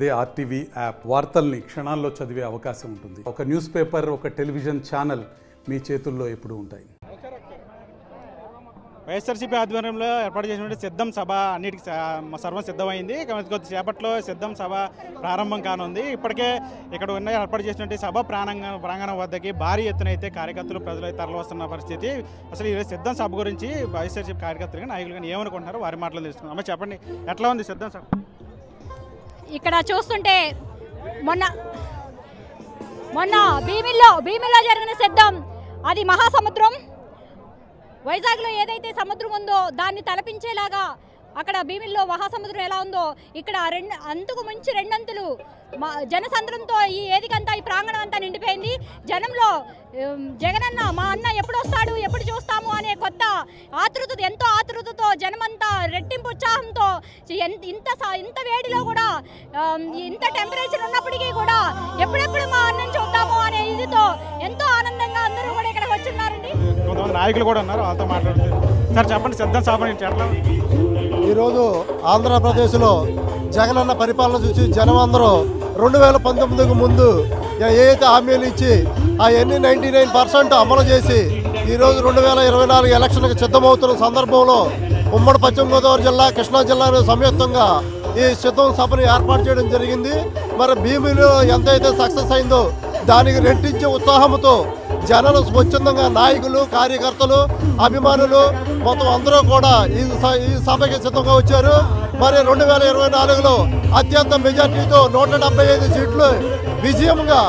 అదే RTV app వార్తల్ని క్షణాల్లో చదివే అవకాశం ఉంటుంది. ఒక న్యూస్ పేపర్, ఒక టెలివిజన్ ఛానల్ మీ చేతుల్లో ఎప్పుడూ ఉంటాయి. వైఎస్ఆర్సీపీ ఆధ్వర్యంలో ఏర్పాటు చేసినటువంటి సిద్ధం సభ అన్నిటికీ సర్వం సిద్ధమైంది. కొద్దిసేపట్లో సిద్ధం సభ ప్రారంభం కానుంది. ఇప్పటికే ఇక్కడ ఉన్న ఏర్పాటు చేసినటువంటి సభ ప్రాంగణం వద్దకి భారీ ఎత్తున అయితే కార్యకర్తలు ప్రజలు తరలి వస్తున్న పరిస్థితి. అసలు ఈరోజు సిద్ధం సభ గురించి వైఎస్ఆర్సీపీ కార్యకర్తలు నాయకులు కానీ ఏమనుకుంటున్నారో వారి మాటలు తెలుసుకుందాం. అమ్మ చెప్పండి, ఎట్లా ఉంది సిద్ధం సభ? ఇక్కడ చూస్తుంటే మొన్న భీమిల్లో జరిగిన సిద్ధం, అది మహాసముద్రం. వైజాగ్లో ఏదైతే సముద్రం ఉందో దాన్ని తలపించేలాగా అక్కడ భీమిల్లో మహాసముద్రం ఎలా ఉందో ఇక్కడ అంతకు మించి రెండంతులు జనసంద్రంతో ఈ వేదికంతా, ఈ ప్రాంగణం అంతా నిండిపోయింది. జనంలో జగనన్న, మా అన్న ఎప్పుడు వస్తాడు, ఎప్పుడు చూస్తాము అనే కొత్త ఆతృత, ఎంతో ఆతృతతో జనమంతా రెట్టింపు ఉత్సాహంతో, ఇంత వేడిలో కూడా, ఇంత టెంపరేచర్ ఉన్నప్పటికీ కూడా ఎప్పుడెప్పుడు మా అన్నని చూద్దాము అనే ఇదితో ఎంతో ఆనందంగా అందరూ కూడా ఇక్కడికి వచ్చున్నారండి. కొంతమంది నాయకులు కూడా ఉన్నారు, వాళ్ళతో మాట్లాడుతున్నారు. సార్ చెప్పండి, సిద్ధం సభ ఎట్లా? ఈరోజు ఆంధ్రప్రదేశ్లో జగనన్న పరిపాలన చూసి జనం అందరూ 2019కు ముందు ఏదైతే హామీలు ఇచ్చి అవన్నీ 99% అమలు చేసి ఈరోజు 2024 ఎలక్షన్కి సిద్ధమవుతున్న సందర్భంలో ఉమ్మడి పశ్చిమ గోదావరి జిల్లా, కృష్ణా జిల్లాలో సంయుక్తంగా ఈ సిద్ధం సభను ఏర్పాటు చేయడం జరిగింది. మరి భీమిలో ఎంతైతే సక్సెస్ అయిందో దానికి రెట్టించే ఉత్సాహంతో జనాలు స్వచ్ఛందంగా, నాయకులు, కార్యకర్తలు, అభిమానులు మొత్తం అందరూ కూడా ఈ సభకి సిద్ధంగా వచ్చారు. మరి 2024లో అత్యంత మెజార్టీతో 175 సీట్లు విజయంగా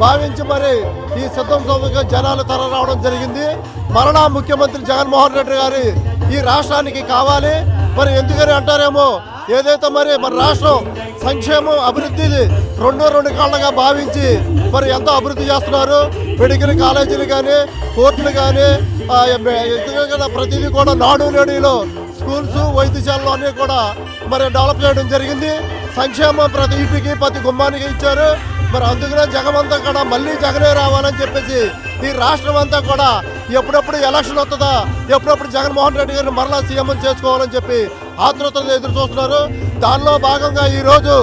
భావించి మరి ఈ సిద్ధం సభకు జనాలు తరలిరావడం జరిగింది. మరలా ముఖ్యమంత్రి జగన్మోహన్ రెడ్డి గారి ఈ రాష్ట్రానికి కావాలి. మరి ఎందుకని అంటారేమో, ఏదైతే మరి మన రాష్ట్రం సంక్షేమం, అభివృద్ధి రెండు కాళ్ళగా భావించి మరి ఎంతో అభివృద్ధి చేస్తున్నారు. మెడికల్ కాలేజీలు కానీ, కోర్టులు కానీ, ప్రతిదీ కూడా నాడు నేడులో స్కూల్స్, వైద్యశాలలు అన్నీ కూడా మరి డెవలప్ చేయడం జరిగింది. సంక్షేమం ప్రతి ఇంటికి, ప్రతి గుమ్మానికి ఇచ్చారు. మరి అందుకనే జగమంతా కూడా మళ్ళీ జగనే రావాలని చెప్పేసి ఈ రాష్ట్రం అంతా కూడా ఎప్పుడప్పుడు ఎలక్షన్ వస్తుందా, ఎప్పుడప్పుడు జగన్మోహన్ రెడ్డి గారిని మరలా సీఎం చేసుకోవాలని చెప్పి ఆతృతలు ఎదురు చూస్తున్నారు. దానిలో భాగంగా ఈరోజు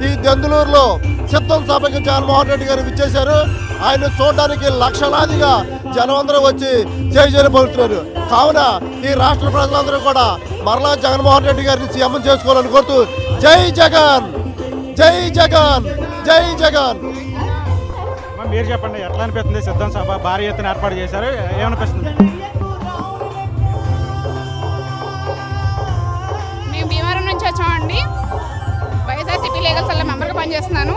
ఈ దెందులూరులో సిద్ధం సభకి జగన్మోహన్ రెడ్డి గారు విచ్చేశారు. ఆయన చూడడానికి లక్షలాదిగా జనం అందరూ వచ్చి జైలు పలుకుతున్నారు. కావున ఈ రాష్ట్ర ప్రజలందరూ కూడా మరలా జగన్మోహన్ రెడ్డి గారిని సీఎం చేసుకోవాలని కోరుతూ జై జగన్, జై జగన్, జై జగన్. మీరు చెప్పండి, ఎట్లా అనిపిస్తుంది? సిద్ధం సభ భారీ ఎత్తున ఏర్పాటు చేశారు, ఏమనిపిస్తుంది? మేము భీమవరం నుంచి వచ్చామండి. వైఎస్ఆర్సీపీ లీగల్ సెల్ మెంబర్గా పనిచేస్తున్నాను.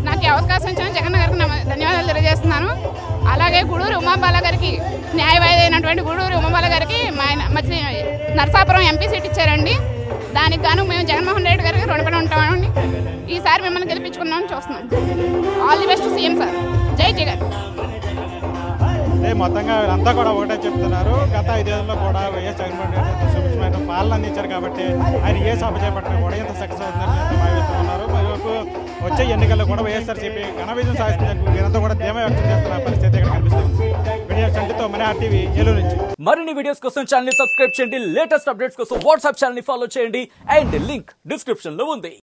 నాకు ఈ అవకాశం ఇచ్చిన జగన్ గారికి ధన్యవాదాలు తెలియజేస్తున్నాను. అలాగే గూడూరు ఉమాబాల గారికి, న్యాయవాది అయినటువంటి గూడూరు ఉమాబాల గారికి మధ్య నరసాపురం ఎంపీ సీట్ ఇచ్చారండి. దానికి గాను మేము జగన్మోహన్ రెడ్డి గారికి రుణపడి ఉంటామండి. ఈసారి మిమ్మల్ని గెలిపించుకుందామని చూస్తున్నాం. All the best CM sir. జై జగన్. మొత్తంగా వీళ్ళంతా కూడా ఒకటే చెప్తున్నారు. గత 5 ఏళ్లలో కూడా వైఎస్ జగన్మోహన్ రెడ్డి సుభిక్షమైన పాలన అందించారు కాబట్టి ఆయన ఏ సభ చేపట్టినా కూడా ఎంత సక్సెస్ అవుతుందని భావిస్తూ ఉన్నారు. మరోవైపు వచ్చే ఎన్నికల్లో కూడా వైఎస్ఆర్సీపీ ఘన విజయం సాధిస్తుందని వీరంతా కూడా ధీమా వ్యక్తం చేస్తున్న పరిస్థితి ఇక్కడ కనిపిస్తుంది. వీడియో చంటితో మన ఆర్టీవీ ఏలూరు నుంచి. మరిన్ని వీడియోస్ కోసం ఛానల్ ని సబ్స్క్రైబ్ చేయండి. లేటెస్ట్ అప్డేట్స్ కోసం వాట్సాప్ ఛానల్ ని ఫాలో చేయండి. అండ్ లింక్ డిస్క్రిప్షన్ లో ఉంది.